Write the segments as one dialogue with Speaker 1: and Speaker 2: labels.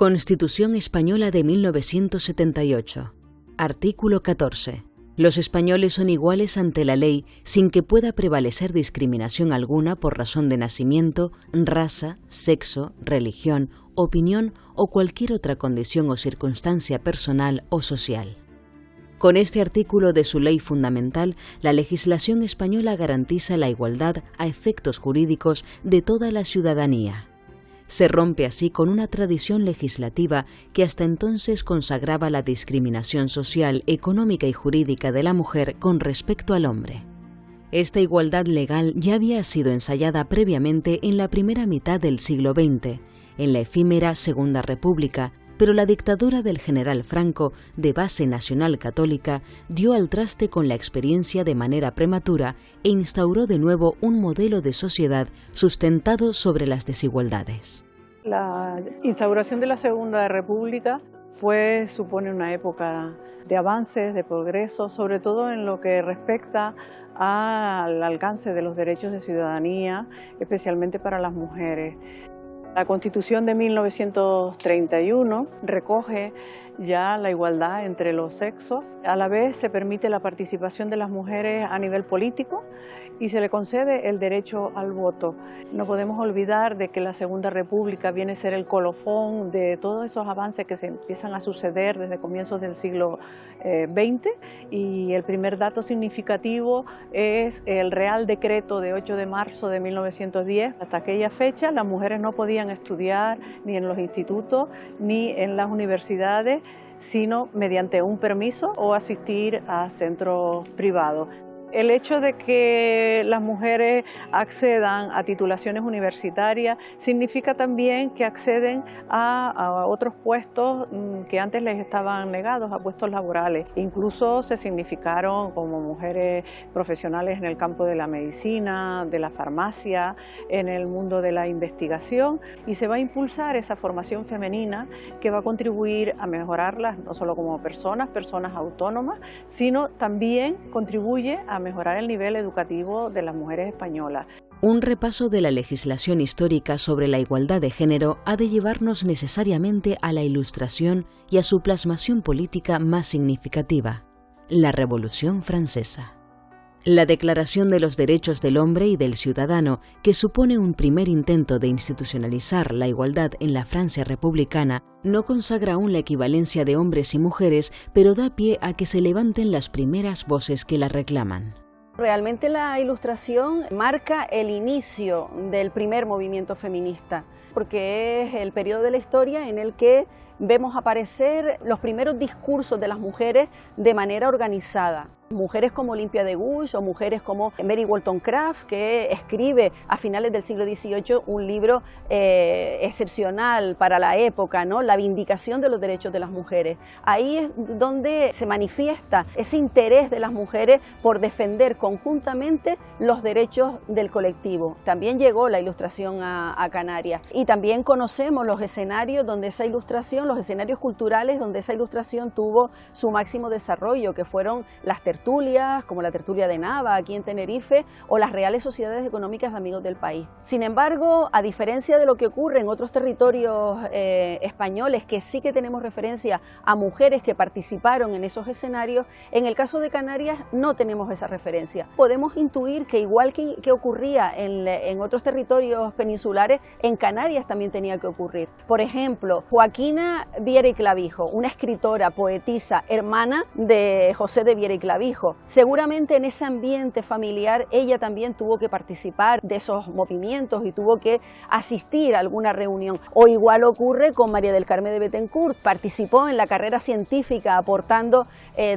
Speaker 1: Constitución Española de 1978. Artículo 14. Los españoles son iguales ante la ley sin que pueda prevalecer discriminación alguna por razón de nacimiento, raza, sexo, religión, opinión o cualquier otra condición o circunstancia personal o social. Con este artículo de su ley fundamental, la legislación española garantiza la igualdad a efectos jurídicos de toda la ciudadanía. Se rompe así con una tradición legislativa que hasta entonces consagraba la discriminación social, económica y jurídica de la mujer con respecto al hombre. Esta igualdad legal ya había sido ensayada previamente en la primera mitad del siglo XX, en la efímera Segunda República, pero la dictadura del general Franco, de base nacional católica, dio al traste con la experiencia de manera prematura e instauró de nuevo un modelo de sociedad sustentado sobre las desigualdades.
Speaker 2: La instauración de la Segunda República supone una época de avances, de progreso, sobre todo en lo que respecta al alcance de los derechos de ciudadanía, especialmente para las mujeres. La Constitución de 1931 recoge ya la igualdad entre los sexos. A la vez se permite la participación de las mujeres a nivel político y se le concede el derecho al voto. No podemos olvidar de que la Segunda República viene a ser el colofón de todos esos avances que se empiezan a suceder desde comienzos del siglo XX, y el primer dato significativo es el Real Decreto de 8 de marzo de 1910. Hasta aquella fecha las mujeres no podían estudiar ni en los institutos ni en las universidades, sino mediante un permiso o asistir a centros privados. El hecho de que las mujeres accedan a titulaciones universitarias significa también que acceden a otros puestos que antes les estaban negados, a puestos laborales. Incluso se significaron como mujeres profesionales en el campo de la medicina, de la farmacia, en el mundo de la investigación, y se va a impulsar esa formación femenina que va a contribuir a mejorarlas no solo como personas autónomas, sino también contribuye a mejorar el nivel educativo de las mujeres españolas.
Speaker 1: Un repaso de la legislación histórica sobre la igualdad de género ha de llevarnos necesariamente a la Ilustración y a su plasmación política más significativa, la Revolución Francesa. La Declaración de los Derechos del Hombre y del Ciudadano, que supone un primer intento de institucionalizar la igualdad en la Francia republicana, no consagra aún la equivalencia de hombres y mujeres, pero da pie a que se levanten las primeras voces que la reclaman.
Speaker 3: Realmente la Ilustración marca el inicio del primer movimiento feminista, porque es el periodo de la historia en el que vemos aparecer los primeros discursos de las mujeres de manera organizada. Mujeres como Olympia de Gouges o mujeres como Mary Wollstonecraft, que escribe a finales del siglo XVIII un libro excepcional para la época, ¿no? La vindicación de los derechos de las mujeres. Ahí es donde se manifiesta ese interés de las mujeres por defender conjuntamente los derechos del colectivo. También llegó la Ilustración a Canarias, y también conocemos los escenarios donde esa ilustración, los escenarios culturales donde esa ilustración tuvo su máximo desarrollo, que fueron las tertulias, como la tertulia de Nava aquí en Tenerife, o las Reales Sociedades Económicas de Amigos del País. Sin embargo, a diferencia de lo que ocurre en otros territorios españoles, que sí que tenemos referencia a mujeres que participaron en esos escenarios, en el caso de Canarias no tenemos esa referencia. Podemos intuir que igual que ocurría en otros territorios peninsulares, en Canarias también tenía que ocurrir. Por ejemplo, Joaquina Viera y Clavijo, una escritora, poetisa, hermana de José de Viera y Clavijo. Seguramente en ese ambiente familiar ella también tuvo que participar de esos movimientos y tuvo que asistir a alguna reunión. O igual ocurre con María del Carmen de Bettencourt, participó en la carrera científica aportando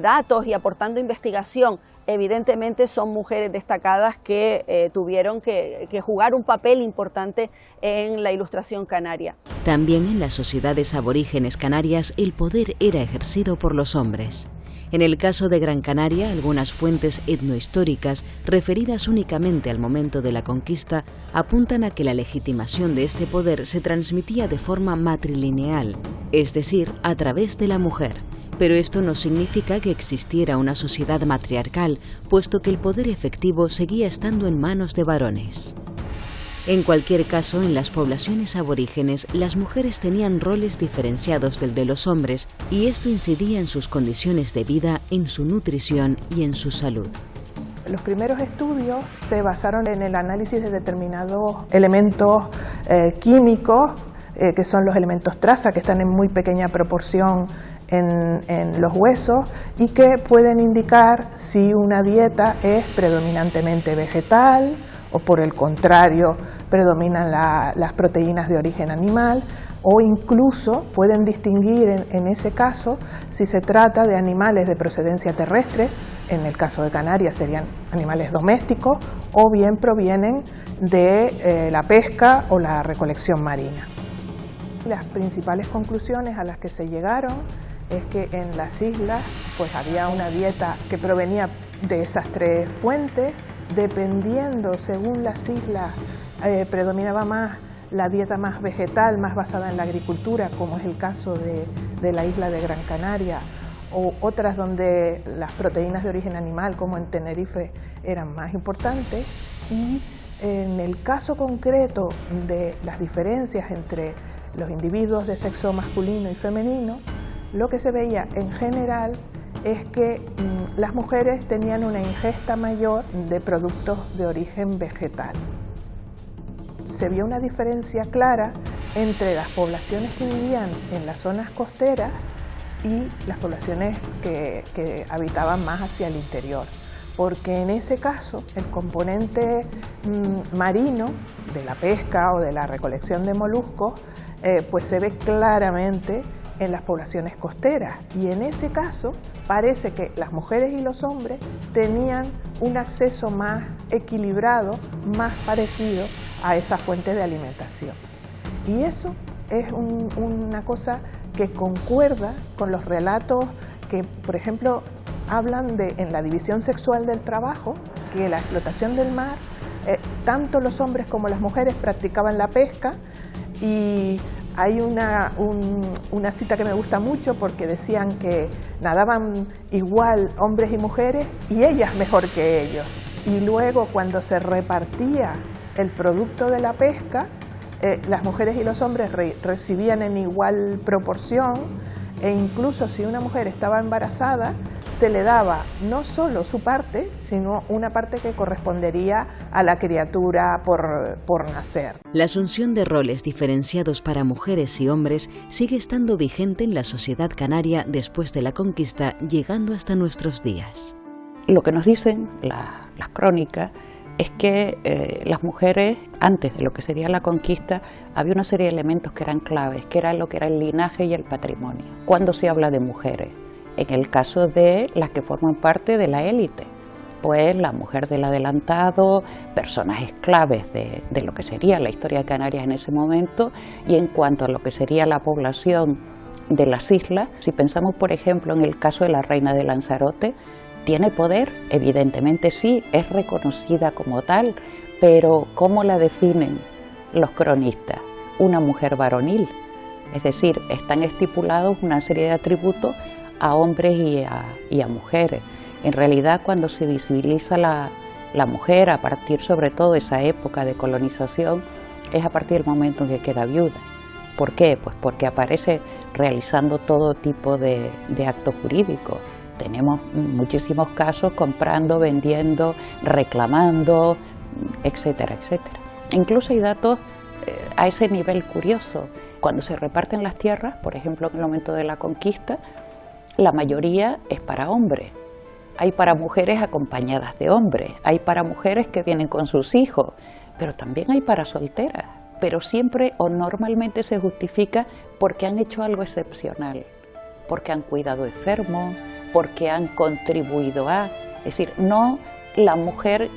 Speaker 3: datos y aportando investigación. Evidentemente son mujeres destacadas que tuvieron que jugar un papel importante en la Ilustración canaria.
Speaker 1: También en las sociedades aborígenes canarias el poder era ejercido por los hombres. En el caso de Gran Canaria, algunas fuentes etnohistóricas, referidas únicamente al momento de la conquista, apuntan a que la legitimación de este poder se transmitía de forma matrilineal, es decir, a través de la mujer. Pero esto no significa que existiera una sociedad matriarcal, puesto que el poder efectivo seguía estando en manos de varones. En cualquier caso, en las poblaciones aborígenes, las mujeres tenían roles diferenciados del de los hombres y esto incidía en sus condiciones de vida, en su nutrición y en su salud.
Speaker 4: Los primeros estudios se basaron en el análisis de determinados elementos químicos, que son los elementos traza, que están en muy pequeña proporción en los huesos y que pueden indicar si una dieta es predominantemente vegetal o por el contrario predominan las proteínas de origen animal, o incluso pueden distinguir en ese caso si se trata de animales de procedencia terrestre, en el caso de Canarias serían animales domésticos, o bien provienen de la pesca o la recolección marina. Las principales conclusiones a las que se llegaron es que en las islas pues había una dieta que provenía de esas tres fuentes, dependiendo según las islas predominaba más la dieta más vegetal, más basada en la agricultura, como es el caso de la isla de Gran Canaria, o otras donde las proteínas de origen animal, como en Tenerife, eran más importantes. Y en el caso concreto de las diferencias entre los individuos de sexo masculino y femenino, lo que se veía en general es que las mujeres tenían una ingesta mayor de productos de origen vegetal. Se vio una diferencia clara entre las poblaciones que vivían en las zonas costeras y las poblaciones que habitaban más hacia el interior, porque en ese caso el componente marino de la pesca o de la recolección de moluscos pues se ve claramente en las poblaciones costeras, y en ese caso parece que las mujeres y los hombres tenían un acceso más equilibrado, más parecido a esa fuente de alimentación. Y eso es una cosa que concuerda con los relatos que, por ejemplo, hablan en la división sexual del trabajo, que la explotación del mar, tanto los hombres como las mujeres practicaban la pesca, y hay una cita que me gusta mucho porque decían que nadaban igual hombres y mujeres y ellas mejor que ellos. Y luego cuando se repartía el producto de la pesca, las mujeres y los hombres recibían en igual proporción, e incluso si una mujer estaba embarazada, se le daba no solo su parte, sino una parte que correspondería a la criatura por nacer.
Speaker 1: La asunción de roles diferenciados para mujeres y hombres sigue estando vigente en la sociedad canaria después de la conquista, llegando hasta nuestros días.
Speaker 5: Lo que nos dicen las crónicas es que las mujeres, antes de lo que sería la conquista, había una serie de elementos que eran claves, que era lo que era el linaje y el patrimonio. Cuando se habla de mujeres, en el caso de las que forman parte de la élite, pues la mujer del adelantado, personajes claves de lo que sería la historia de Canarias en ese momento, y en cuanto a lo que sería la población de las islas, si pensamos por ejemplo en el caso de la reina de Lanzarote, ¿tiene poder? Evidentemente sí, es reconocida como tal, pero ¿cómo la definen los cronistas? Una mujer varonil, es decir, están estipulados una serie de atributos a hombres y a mujeres. En realidad, cuando se visibiliza la mujer, a partir sobre todo de esa época de colonización, es a partir del momento en que queda viuda. ¿Por qué? Pues porque aparece realizando todo tipo de actos jurídicos. Tenemos muchísimos casos comprando, vendiendo, reclamando, etcétera, etcétera. Incluso hay datos a ese nivel curioso. Cuando se reparten las tierras, por ejemplo en el momento de la conquista, la mayoría es para hombres. Hay para mujeres acompañadas de hombres, hay para mujeres que vienen con sus hijos, pero también hay para solteras. Pero siempre o normalmente se justifica porque han hecho algo excepcional, porque han cuidado enfermos, porque han contribuido a, es decir, no la mujer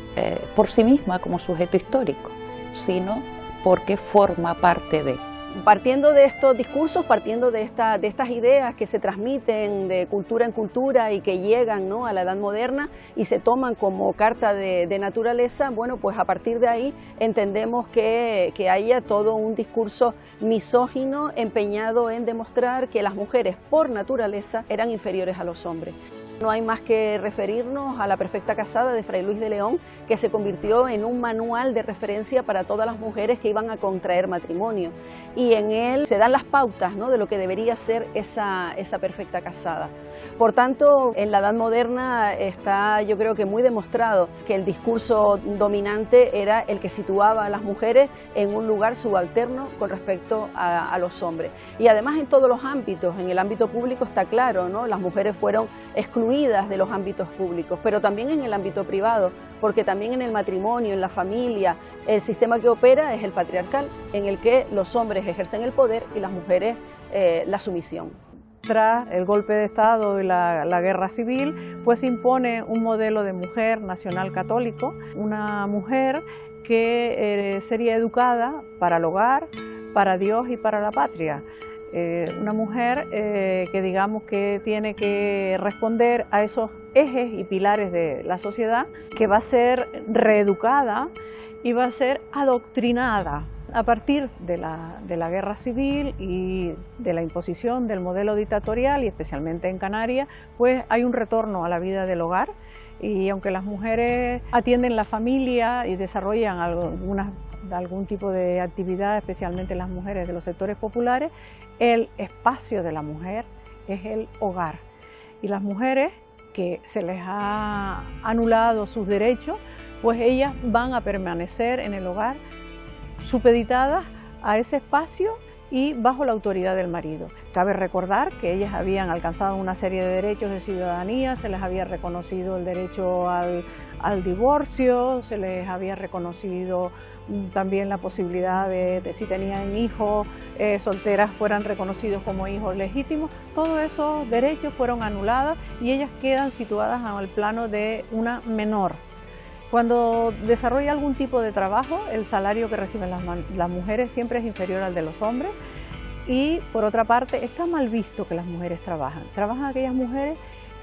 Speaker 5: por sí misma como sujeto histórico, sino porque forma parte de.
Speaker 3: Partiendo de estos discursos, partiendo de estas ideas que se transmiten de cultura en cultura y que llegan, ¿no?, a la edad moderna y se toman como carta de naturaleza, bueno, pues a partir de ahí entendemos que haya todo un discurso misógino empeñado en demostrar que las mujeres por naturaleza eran inferiores a los hombres. No hay más que referirnos a La perfecta casada de Fray Luis de León, que se convirtió en un manual de referencia para todas las mujeres que iban a contraer matrimonio. Y en él se dan las pautas, ¿no?, de lo que debería ser esa perfecta casada. Por tanto, en la Edad Moderna está, yo creo que muy demostrado que el discurso dominante era el que situaba a las mujeres en un lugar subalterno con respecto a los hombres. Y además en todos los ámbitos, en el ámbito público está claro, ¿no?, las mujeres fueron excluidas de los ámbitos públicos, pero también en el ámbito privado, porque también en el matrimonio, en la familia, el sistema que opera es el patriarcal, en el que los hombres ejercen el poder y las mujeres la sumisión.
Speaker 2: Tras el golpe de Estado y la guerra civil, pues impone un modelo de mujer nacional católico, una mujer que sería educada para el hogar, para Dios y para la patria. Una mujer que digamos que tiene que responder a esos ejes y pilares de la sociedad, que va a ser reeducada y va a ser adoctrinada. A partir de la guerra civil y de la imposición del modelo dictatorial, y especialmente en Canarias, pues hay un retorno a la vida del hogar, y aunque las mujeres atienden la familia y desarrollan algún tipo de actividad, especialmente las mujeres de los sectores populares, el espacio de la mujer es el hogar. Y las mujeres que se les ha anulado sus derechos, pues ellas van a permanecer en el hogar supeditadas a ese espacio y bajo la autoridad del marido. Cabe recordar que ellas habían alcanzado una serie de derechos de ciudadanía, se les había reconocido el derecho al divorcio, se les había reconocido también la posibilidad de si tenían hijos solteras fueran reconocidos como hijos legítimos. Todos esos derechos fueron anulados y ellas quedan situadas al plano de una menor. Cuando desarrolla algún tipo de trabajo, el salario que reciben las mujeres siempre es inferior al de los hombres, y por otra parte está mal visto que las mujeres trabajan. Trabajan aquellas mujeres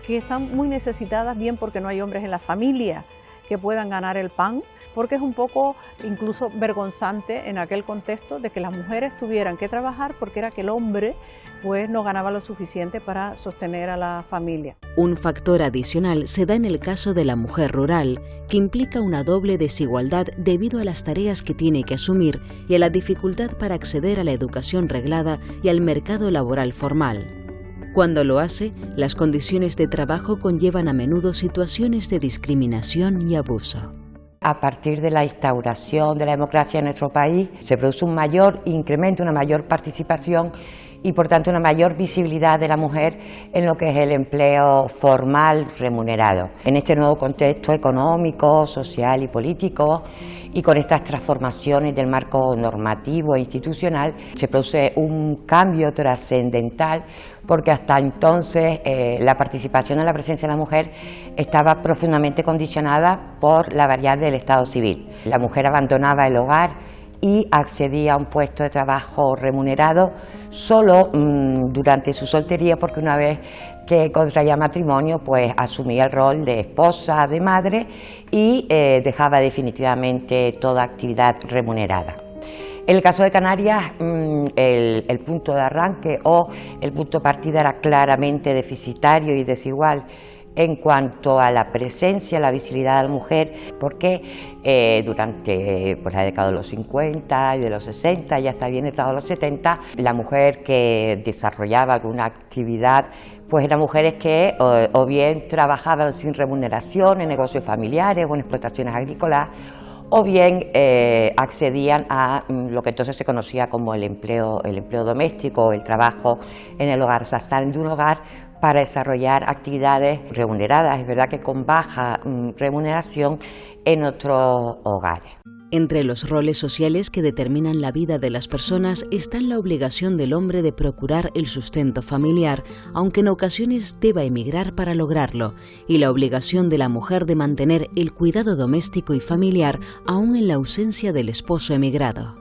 Speaker 2: que están muy necesitadas, bien porque no hay hombres en la familia que puedan ganar el pan, porque es un poco incluso vergonzante en aquel contexto de que las mujeres tuvieran que trabajar porque era que el hombre pues no ganaba lo suficiente para sostener a la familia.
Speaker 1: Un factor adicional se da en el caso de la mujer rural, que implica una doble desigualdad debido a las tareas que tiene que asumir y a la dificultad para acceder a la educación reglada y al mercado laboral formal. Cuando lo hace, las condiciones de trabajo conllevan a menudo situaciones de discriminación y abuso.
Speaker 6: A partir de la instauración de la democracia en nuestro país, se produce un mayor incremento, una mayor participación y por tanto una mayor visibilidad de la mujer en lo que es el empleo formal remunerado. En este nuevo contexto económico, social y político, y con estas transformaciones del marco normativo e institucional, se produce un cambio trascendental, porque hasta entonces la participación en la presencia de la mujer estaba profundamente condicionada por la variable del estado civil. La mujer abandonaba el hogar y accedía a un puesto de trabajo remunerado solo durante su soltería, porque una vez que contraía matrimonio pues asumía el rol de esposa, de madre y dejaba definitivamente toda actividad remunerada. En el caso de Canarias, el punto de arranque o el punto de partida era claramente deficitario y desigual en cuanto a la presencia, la visibilidad de la mujer, porque durante la década de los 50 y de los 60 y hasta bien entrado los 70, la mujer que desarrollaba alguna actividad pues eran mujeres que o bien trabajaban sin remuneración en negocios familiares o en explotaciones agrícolas, o bien accedían a lo que entonces se conocía como el empleo doméstico, el trabajo en el hogar, o sea, salen de un hogar para desarrollar actividades remuneradas, es verdad que con baja remuneración en otros hogares.
Speaker 1: Entre los roles sociales que determinan la vida de las personas están la obligación del hombre de procurar el sustento familiar, aunque en ocasiones deba emigrar para lograrlo, y la obligación de la mujer de mantener el cuidado doméstico y familiar aún en la ausencia del esposo emigrado.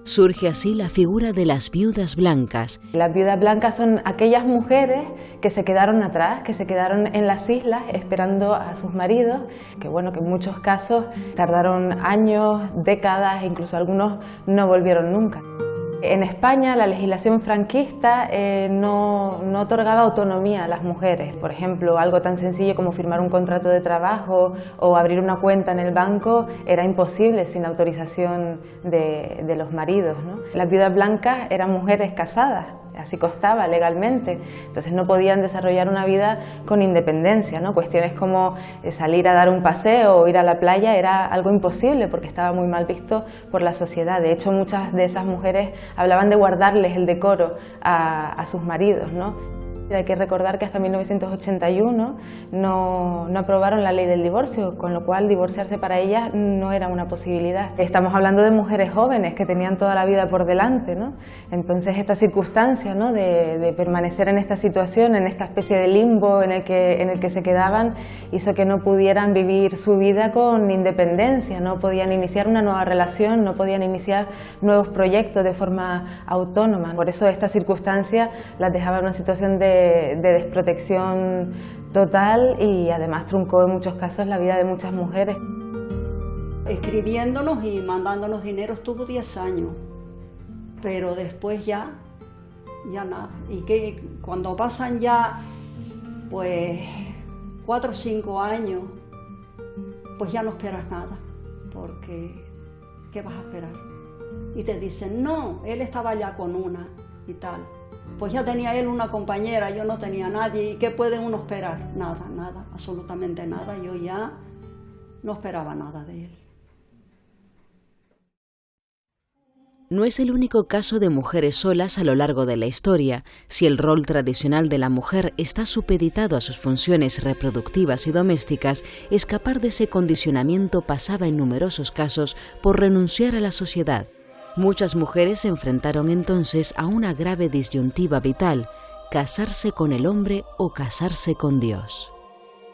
Speaker 1: Surge así la figura de las viudas blancas.
Speaker 7: Las viudas blancas son aquellas mujeres que se quedaron atrás, que se quedaron en las islas esperando a sus maridos, que en muchos casos tardaron años, décadas, incluso algunos no volvieron nunca. En España la legislación franquista no otorgaba autonomía a las mujeres. Por ejemplo, algo tan sencillo como firmar un contrato de trabajo o abrir una cuenta en el banco era imposible sin autorización de los maridos, ¿no? Las viudas blancas eran mujeres casadas, así constaba legalmente, entonces no podían desarrollar una vida con independencia, ¿no? Cuestiones como salir a dar un paseo o ir a la playa era algo imposible porque estaba muy mal visto por la sociedad. De hecho, muchas de esas mujeres hablaban de guardarles el decoro a sus maridos, ¿no? Hay que recordar que hasta 1981 no aprobaron la ley del divorcio, con lo cual divorciarse para ellas no era una posibilidad. Estamos hablando de mujeres jóvenes que tenían toda la vida por delante, ¿no? Entonces esta circunstancia, ¿no?, de permanecer en esta situación, en esta especie de limbo en el que se quedaban, hizo que no pudieran vivir su vida con independencia, no podían iniciar una nueva relación, no podían iniciar nuevos proyectos de forma autónoma. Por eso esta circunstancia las dejaba en una situación de desprotección total y además truncó en muchos casos la vida de muchas mujeres.
Speaker 8: Escribiéndonos y mandándonos dinero estuvo 10 años, pero después ya nada. Y que cuando pasan ya pues 4 o 5 años, pues ya no esperas nada, porque ¿qué vas a esperar? Y te dicen, no, él estaba ya con una y tal. Pues ya tenía él una compañera, yo no tenía nadie. ¿Y qué puede uno esperar? Nada, nada, absolutamente nada. Yo ya no esperaba nada de él.
Speaker 1: No es el único caso de mujeres solas a lo largo de la historia. Si el rol tradicional de la mujer está supeditado a sus funciones reproductivas y domésticas, escapar de ese condicionamiento pasaba en numerosos casos por renunciar a la sociedad. Muchas mujeres se enfrentaron entonces a una grave disyuntiva vital: casarse con el hombre o casarse con Dios.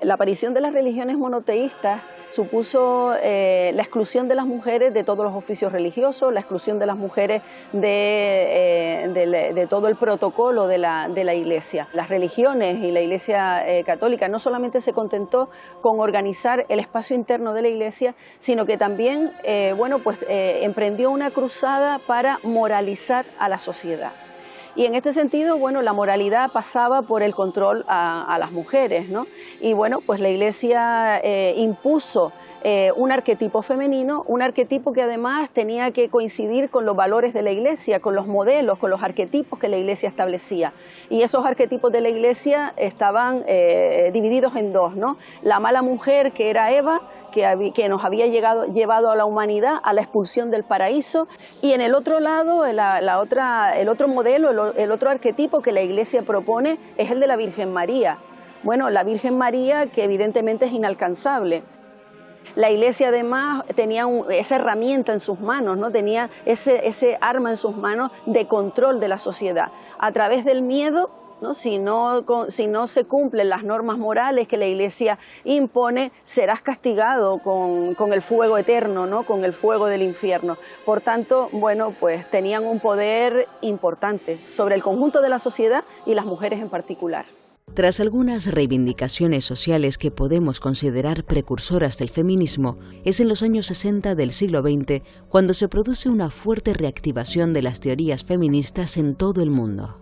Speaker 3: La aparición de las religiones monoteístas supuso la exclusión de las mujeres de todos los oficios religiosos, la exclusión de las mujeres de todo el protocolo de la Iglesia. Las religiones y la Iglesia católica no solamente se contentó con organizar el espacio interno de la Iglesia, sino que también emprendió una cruzada para moralizar a la sociedad. Y en este sentido, bueno, la moralidad pasaba por el control a las mujeres, ¿no? Y bueno, pues la Iglesia impuso un arquetipo femenino, un arquetipo que además tenía que coincidir con los valores de la Iglesia, con los modelos, con los arquetipos que la Iglesia establecía. Y esos arquetipos de la Iglesia estaban divididos en dos, ¿no? La mala mujer, que era Eva, que nos había llevado a la humanidad a la expulsión del paraíso, y en el otro lado, el otro modelo, el otro arquetipo que la Iglesia propone es el de la Virgen María. Bueno, la Virgen María, que evidentemente es inalcanzable. La Iglesia además tenía esa herramienta en sus manos, ¿no? Tenía ese arma en sus manos de control de la sociedad. A través del miedo, ¿no? Si no se cumplen las normas morales que la Iglesia impone, serás castigado con el fuego eterno, ¿no? Con el fuego del infierno. Por tanto, bueno, pues tenían un poder importante sobre el conjunto de la sociedad y las mujeres en particular.
Speaker 1: Tras algunas reivindicaciones sociales que podemos considerar precursoras del feminismo, es en los años 60 del siglo XX cuando se produce una fuerte reactivación de las teorías feministas en todo el mundo.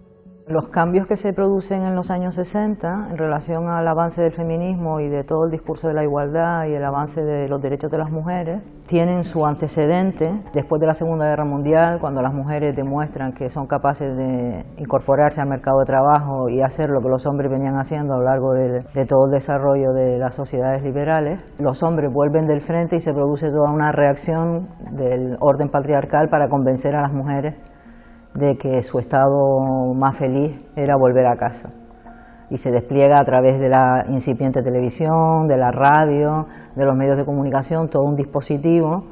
Speaker 9: Los cambios que se producen en los años 60 en relación al avance del feminismo y de todo el discurso de la igualdad y el avance de los derechos de las mujeres tienen su antecedente después de la Segunda Guerra Mundial, cuando las mujeres demuestran que son capaces de incorporarse al mercado de trabajo y hacer lo que los hombres venían haciendo a lo largo de todo el desarrollo de las sociedades liberales. Los hombres vuelven del frente y se produce toda una reacción del orden patriarcal para convencer a las mujeres de que su estado más feliz era volver a casa. Y se despliega a través de la incipiente televisión, de la radio, de los medios de comunicación, todo un dispositivo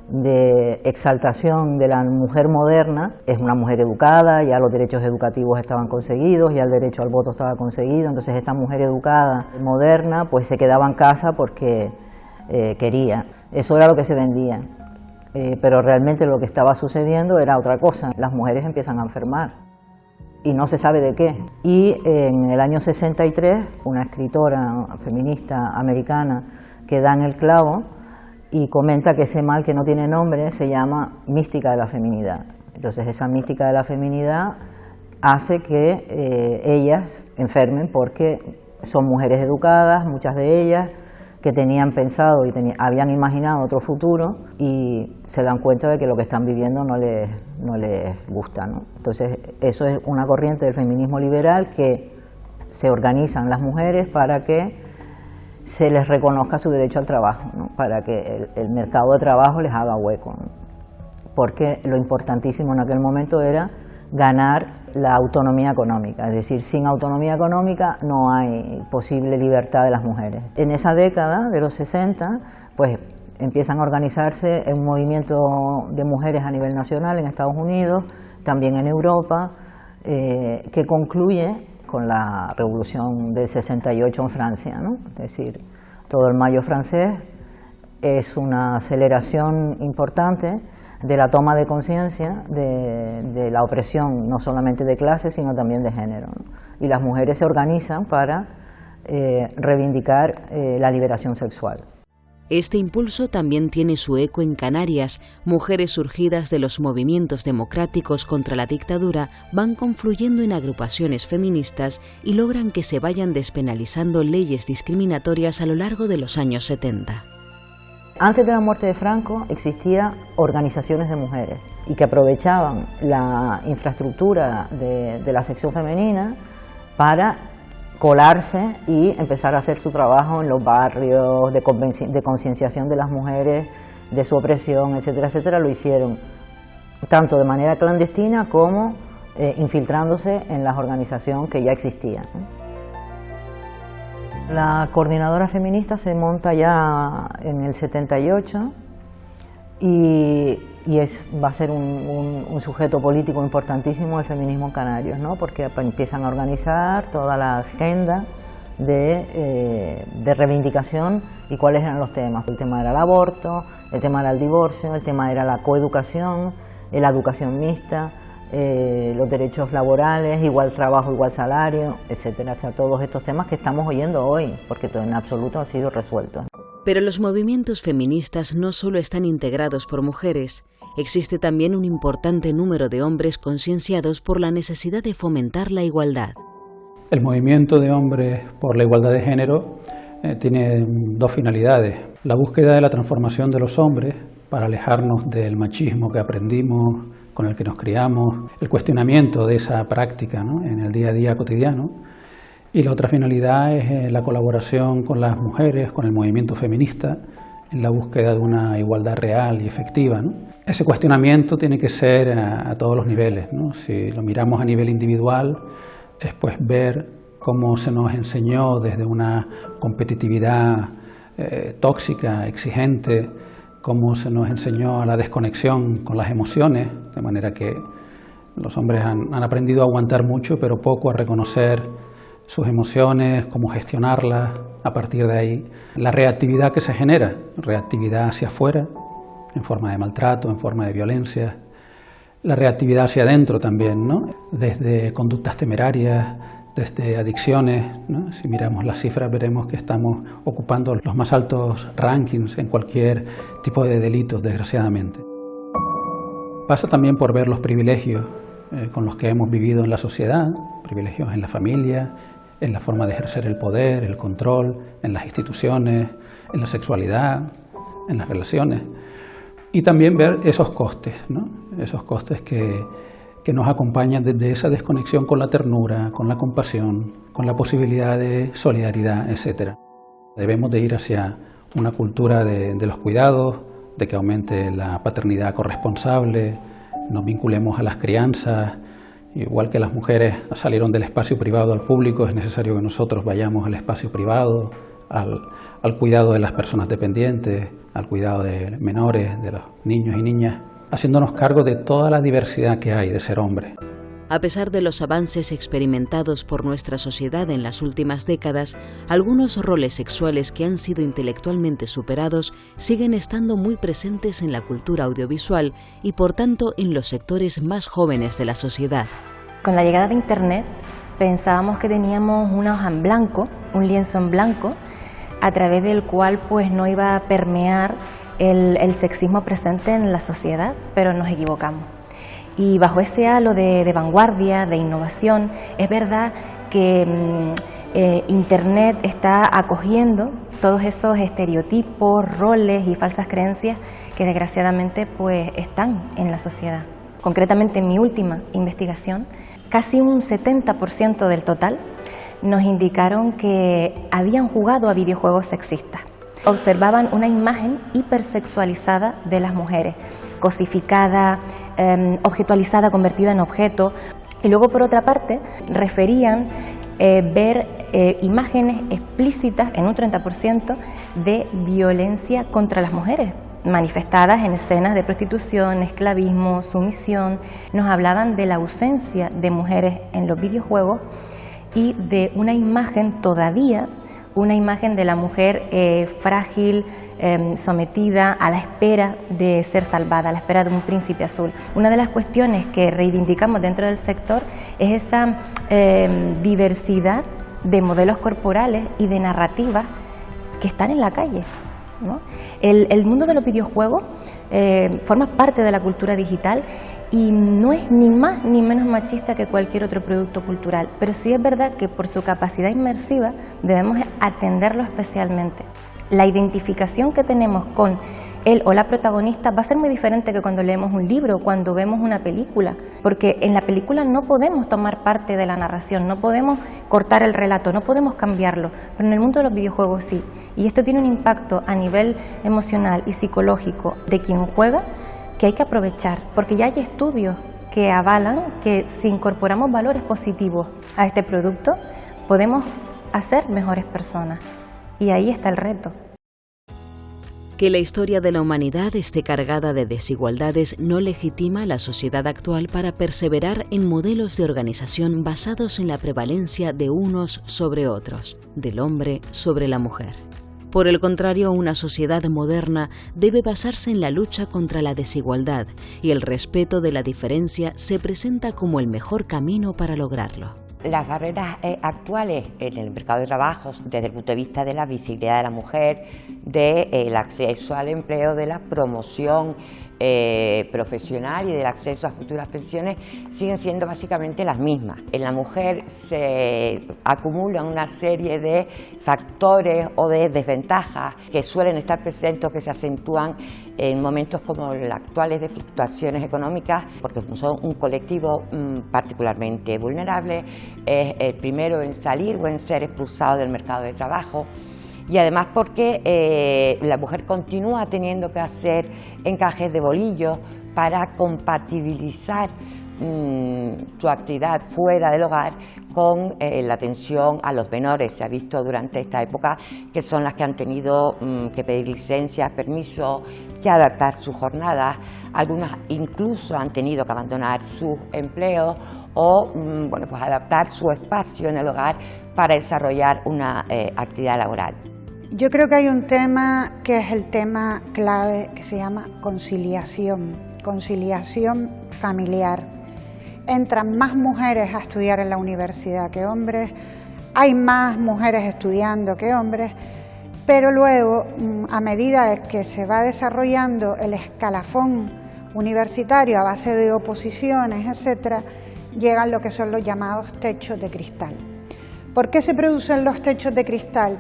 Speaker 9: de exaltación de la mujer moderna. Es una mujer educada, ya los derechos educativos estaban conseguidos, ya el derecho al voto estaba conseguido, entonces esta mujer educada, moderna, pues se quedaba en casa porque quería. Eso era lo que se vendía. Pero realmente lo que estaba sucediendo era otra cosa. Las mujeres empiezan a enfermar y no se sabe de qué. Y en el año 63, una escritora feminista americana que da en el clavo y comenta que ese mal que no tiene nombre se llama mística de la feminidad. Entonces esa mística de la feminidad hace que ellas enfermen porque son mujeres educadas, muchas de ellas, que tenían pensado y habían imaginado otro futuro y se dan cuenta de que lo que están viviendo no les gusta, ¿no? Entonces eso es una corriente del feminismo liberal, que se organizan las mujeres para que se les reconozca su derecho al trabajo, ¿no? Para que el mercado de trabajo les haga hueco, ¿no? Porque lo importantísimo en aquel momento era ganar la autonomía económica, es decir, sin autonomía económica no hay posible libertad de las mujeres. En esa década de los 60, pues empiezan a organizarse un movimiento de mujeres a nivel nacional en Estados Unidos, también en Europa, que concluye con la Revolución del 68 en Francia, ¿no? Es decir, todo el Mayo francés es una aceleración importante de la toma de conciencia de la opresión, no solamente de clase, sino también de género, ¿no? Y las mujeres se organizan para reivindicar la liberación sexual.
Speaker 1: Este impulso también tiene su eco en Canarias. Mujeres surgidas de los movimientos democráticos contra la dictadura van confluyendo en agrupaciones feministas y logran que se vayan despenalizando leyes discriminatorias a lo largo de los años 70.
Speaker 9: Antes de la muerte de Franco existían organizaciones de mujeres y que aprovechaban la infraestructura de la sección femenina para colarse y empezar a hacer su trabajo en los barrios de concienciación de las mujeres, de su opresión, etcétera, etcétera. Lo hicieron tanto de manera clandestina como infiltrándose en las organizaciones que ya existían, ¿no? La coordinadora feminista se monta ya en el 78 y va a ser un sujeto político importantísimo del feminismo en Canarias, ¿no? Porque empiezan a organizar toda la agenda de reivindicación y cuáles eran los temas. El tema era el aborto, el tema era el divorcio, el tema era la coeducación, la educación mixta, los derechos laborales, igual trabajo, igual salario, etcétera. O sea, todos estos temas que estamos oyendo hoy, porque en absoluto han sido resueltos.
Speaker 1: Pero los movimientos feministas no solo están integrados por mujeres, existe también un importante número de hombres concienciados por la necesidad de fomentar la igualdad.
Speaker 10: El movimiento de hombres por la igualdad de género tiene dos finalidades. La búsqueda de la transformación de los hombres para alejarnos del machismo que aprendimos, con el que nos criamos, el cuestionamiento de esa práctica, ¿no?, en el día a día cotidiano. Y la otra finalidad es la colaboración con las mujeres, con el movimiento feminista, en la búsqueda de una igualdad real y efectiva, ¿no? Ese cuestionamiento tiene que ser a todos los niveles, ¿no? Si lo miramos a nivel individual, es pues ver cómo se nos enseñó desde una competitividad tóxica, exigente, cómo se nos enseñó a la desconexión con las emociones, de manera que los hombres han aprendido a aguantar mucho, pero poco a reconocer sus emociones, cómo gestionarlas. A partir de ahí, la reactividad que se genera, reactividad hacia afuera, en forma de maltrato, en forma de violencia, la reactividad hacia adentro también, ¿no?, desde conductas temerarias, desde adicciones, ¿no? Si miramos las cifras veremos que estamos ocupando los más altos rankings en cualquier tipo de delitos, desgraciadamente. Pasa también por ver los privilegios con los que hemos vivido en la sociedad, privilegios en la familia, en la forma de ejercer el poder, el control, en las instituciones, en la sexualidad, en las relaciones. Y también ver esos costes, ¿no?, esos costes que nos acompañan desde esa desconexión con la ternura, con la compasión, con la posibilidad de solidaridad, etc. Debemos de ir hacia una cultura de los cuidados, de que aumente la paternidad corresponsable, nos vinculemos a las crianzas. Igual que las mujeres salieron del espacio privado al público, es necesario que nosotros vayamos al espacio privado, al cuidado de las personas dependientes, al cuidado de menores, de los niños y niñas, haciéndonos cargo de toda la diversidad que hay de ser hombre.
Speaker 1: A pesar de los avances experimentados por nuestra sociedad en las últimas décadas, algunos roles sexuales que han sido intelectualmente superados siguen estando muy presentes en la cultura audiovisual y, por tanto, en los sectores más jóvenes de la sociedad.
Speaker 11: Con la llegada de Internet pensábamos que teníamos una hoja en blanco, un lienzo en blanco, a través del cual pues no iba a permear el sexismo presente en la sociedad, pero nos equivocamos. Y bajo ese halo de vanguardia, de innovación, es verdad que Internet está acogiendo todos esos estereotipos, roles y falsas creencias que desgraciadamente pues están en la sociedad. Concretamente en mi última investigación, casi un 70% del total nos indicaron que habían jugado a videojuegos sexistas. Observaban una imagen hipersexualizada de las mujeres, cosificada, objetualizada, convertida en objeto. Y luego, por otra parte, referían ver imágenes explícitas, en un 30%, de violencia contra las mujeres, manifestadas en escenas de prostitución, esclavismo, sumisión. Nos hablaban de la ausencia de mujeres en los videojuegos y de una imagen todavía, una imagen de la mujer frágil, sometida a la espera de ser salvada, a la espera de un príncipe azul. Una de las cuestiones que reivindicamos dentro del sector es esa diversidad de modelos corporales y de narrativas que están en la calle, ¿no? El mundo de los videojuegos forma parte de la cultura digital y no es ni más ni menos machista que cualquier otro producto cultural, pero sí es verdad que por su capacidad inmersiva debemos atenderlo especialmente. La identificación que tenemos con él o la protagonista va a ser muy diferente que cuando leemos un libro o cuando vemos una película, porque en la película no podemos tomar parte de la narración, no podemos cortar el relato, no podemos cambiarlo, pero en el mundo de los videojuegos sí, y esto tiene un impacto a nivel emocional y psicológico de quien juega que hay que aprovechar, porque ya hay estudios que avalan que si incorporamos valores positivos a este producto podemos hacer mejores personas, y ahí está el reto.
Speaker 1: Que la historia de la humanidad esté cargada de desigualdades no legitima a la sociedad actual para perseverar en modelos de organización basados en la prevalencia de unos sobre otros, del hombre sobre la mujer. Por el contrario, una sociedad moderna debe basarse en la lucha contra la desigualdad y el respeto de la diferencia se presenta como el mejor camino para lograrlo.
Speaker 6: Las barreras actuales en el mercado de trabajo, desde el punto de vista de la visibilidad de la mujer, del acceso al empleo, de la promoción profesional y del acceso a futuras pensiones, siguen siendo básicamente las mismas. En la mujer se acumulan una serie de factores o de desventajas que suelen estar presentes o que se acentúan en momentos como los actuales de fluctuaciones económicas, porque son un colectivo particularmente vulnerable, es el primero en salir o en ser expulsado del mercado de trabajo. Y además porque la mujer continúa teniendo que hacer encajes de bolillos para compatibilizar su actividad fuera del hogar con la atención a los menores. Se ha visto durante esta época que son las que han tenido que pedir licencias, permisos, que adaptar sus jornadas. Algunas incluso han tenido que abandonar sus empleos o bueno, pues adaptar su espacio en el hogar para desarrollar una actividad laboral.
Speaker 12: Yo creo que hay un tema que es el tema clave que se llama conciliación familiar. Entran más mujeres a estudiar en la universidad que hombres, hay más mujeres estudiando que hombres, pero luego, a medida que se va desarrollando el escalafón universitario a base de oposiciones, etcétera, llegan lo que son los llamados techos de cristal. ¿Por qué se producen los techos de cristal?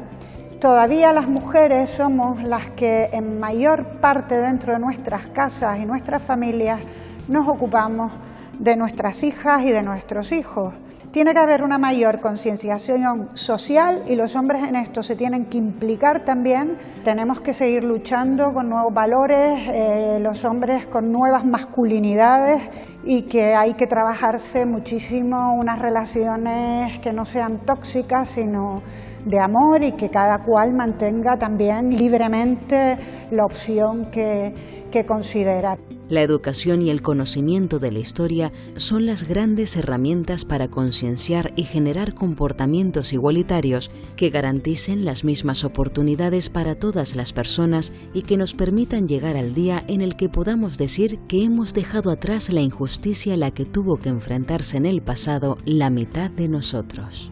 Speaker 12: Todavía las mujeres somos las que en mayor parte dentro de nuestras casas y nuestras familias nos ocupamos de nuestras hijas y de nuestros hijos. Tiene que haber una mayor concienciación social y los hombres en esto se tienen que implicar también. Tenemos que seguir luchando con nuevos valores, los hombres con nuevas masculinidades y que hay que trabajarse muchísimo unas relaciones que no sean tóxicas sino de amor y que cada cual mantenga también libremente la opción que considera.
Speaker 1: La educación y el conocimiento de la historia son las grandes herramientas para concienciar y generar comportamientos igualitarios que garanticen las mismas oportunidades para todas las personas y que nos permitan llegar al día en el que podamos decir que hemos dejado atrás la injusticia a la que tuvo que enfrentarse en el pasado la mitad de nosotros.